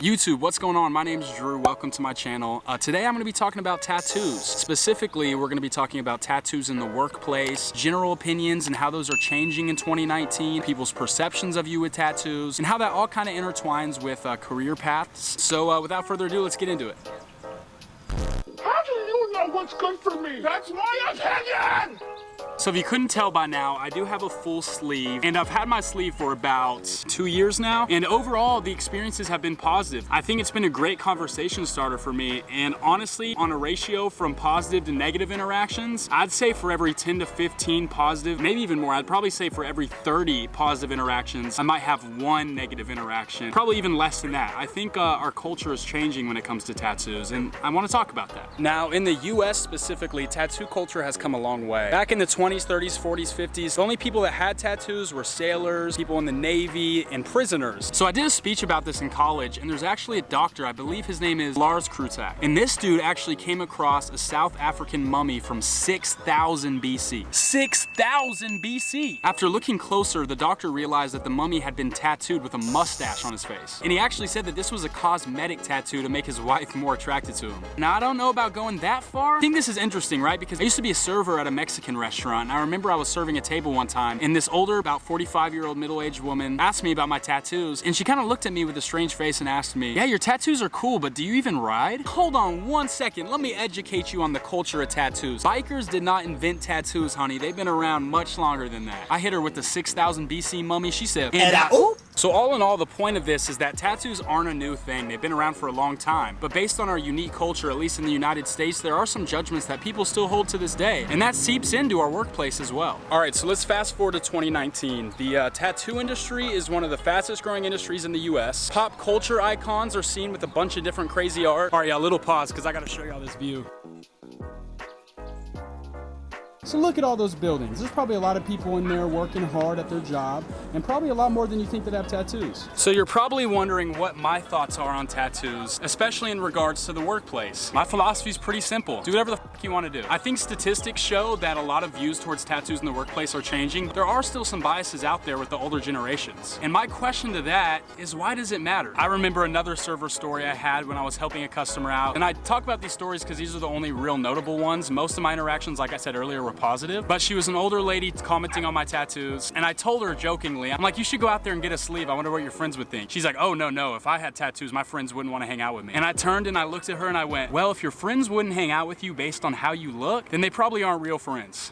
YouTube, what's going on? My name is Drew. Welcome to my channel. Today I'm going to be talking about tattoos. Specifically, we're going to be talking about tattoos in the workplace, general opinions and how those are changing in 2019, people's perceptions of you with tattoos, and how that all kind of intertwines with career paths. So without further ado, let's get into it. How do you know what's good for me? That's my opinion! So if you couldn't tell by now, I do have a full sleeve, and I've had my sleeve for about 2 years now, and overall the experiences have been positive. I think it's been a great conversation starter for me, and honestly, on a ratio from positive to negative interactions, I'd say for every 10 to 15 positive, maybe even more, I'd probably say for every 30 positive interactions, I might have 1 negative interaction, probably even less than that. I think our culture is changing when it comes to tattoos, and I want to talk about that. Now, in the US specifically, tattoo culture has come a long way. Back in the 20s, 30s, 40s, 50s, the only people that had tattoos were sailors, people in the Navy, and prisoners. So I did a speech about this in college, and there's actually a doctor, I believe his name is Lars Krutak, and this dude actually came across a South African mummy from 6000 BC. 6000 BC! After looking closer, the doctor realized that the mummy had been tattooed with a mustache on his face. And he actually said that this was a cosmetic tattoo to make his wife more attracted to him. Now, I don't know about going that far. I think this is interesting, right? Because I used to be a server at a Mexican restaurant, and I remember I was serving a table one time, and this older, about 45-year-old middle-aged woman asked me about my tattoos, and she kind of looked at me with a strange face and asked me, "Yeah, your tattoos are cool, but do you even ride?" Hold on one second, let me educate you on the culture of tattoos. Bikers did not invent tattoos, honey. They've been around much longer than that. I hit her with the 6000 BC mummy. She said, So all in all, the point of this is that tattoos aren't a new thing. They've been around for a long time. But based on our unique culture, at least in the United States, there are some judgments that people still hold to this day. And that seeps into our workplace as well. All right, so let's fast forward to 2019. The tattoo industry is one of the fastest growing industries in the US. Pop culture icons are seen with a bunch of different crazy art. All right, yeah, a little pause because I gotta show y'all this view. So look at all those buildings. There's probably a lot of people in there working hard at their job, and probably a lot more than you think that have tattoos. So you're probably wondering what my thoughts are on tattoos, especially in regards to the workplace. My philosophy is pretty simple. Do whatever the fuck you want to do. I think statistics show that a lot of views towards tattoos in the workplace are changing. There are still some biases out there with the older generations. And my question to that is, why does it matter? I remember another server story I had when I was helping a customer out, and I talk about these stories because these are the only real notable ones. Most of my interactions, like I said earlier, were positive, but she was an older lady commenting on my tattoos, and I told her jokingly, I'm like, you should go out there and get a sleeve. I wonder what your friends would think. She's like, oh, no, if I had tattoos, my friends wouldn't want to hang out with me. And I turned and I looked at her and I went, well, if your friends wouldn't hang out with you based on how you look, then they probably aren't real friends.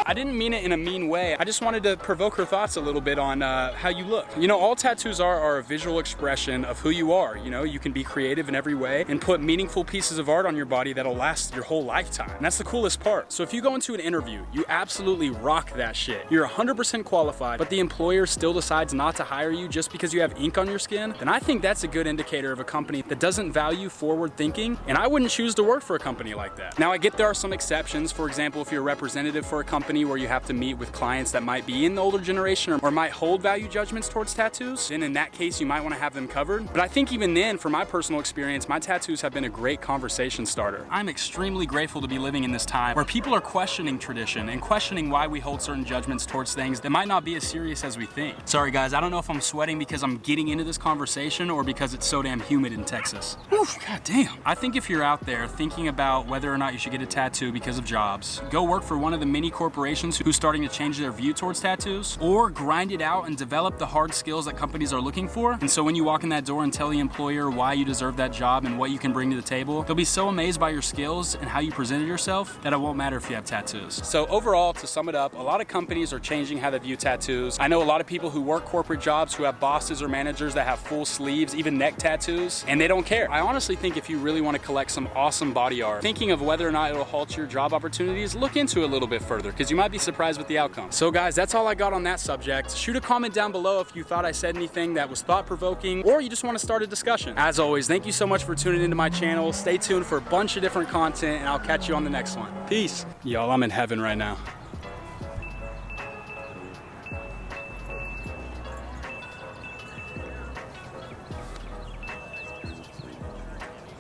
I didn't mean it in a mean way. I just wanted to provoke her thoughts a little bit on how you look. You know, all tattoos are a visual expression of who you are. You know, you can be creative in every way and put meaningful pieces of art on your body that'll last your whole lifetime. And that's the coolest part. So if you go into an interview, you absolutely rock that shit. You're 100% qualified, but the employer still decides not to hire you just because you have ink on your skin, then I think that's a good indicator of a company that doesn't value forward thinking, and I wouldn't choose to work for a company like that. Now, I get there are some exceptions. For example, if you're a representative for a company where you have to meet with clients that might be in the older generation or might hold value judgments towards tattoos, then in that case you might want to have them covered. But I think even then, from my personal experience, my tattoos have been a great conversation starter. I'm extremely grateful to be living in this time where people are questioning tradition and questioning why we hold certain judgments towards things that might not be as serious as we think. Sorry guys, I don't know if I'm sweating because I'm getting into this conversation or because it's so damn humid in Texas. Oof, god damn. I think if you're out there thinking about whether or not you should get a tattoo because of jobs, go work for one of the many corporations who's starting to change their view towards tattoos, or grind it out and develop the hard skills that companies are looking for. And so when you walk in that door and tell the employer why you deserve that job and what you can bring to the table, they'll be so amazed by your skills and how you presented yourself that it won't matter if you have tattoos. So overall, to sum it up, a lot of companies are changing how they view tattoos. I know a lot of people who work corporate jobs who have bosses or managers that have full sleeves, even neck tattoos, and they don't care. I honestly think if you really want to collect some awesome body art, thinking of whether or not it'll halt your job opportunities, look into it a little bit further because you might be surprised with the outcome. So guys, that's all I got on that subject. Shoot a comment down below if you thought I said anything that was thought-provoking or you just want to start a discussion. As always, thank you so much for tuning into my channel. Stay tuned for a bunch of different content and I'll catch you on the next one. Peace. Y'all, I'm in heaven right now.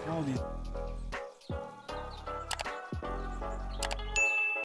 All these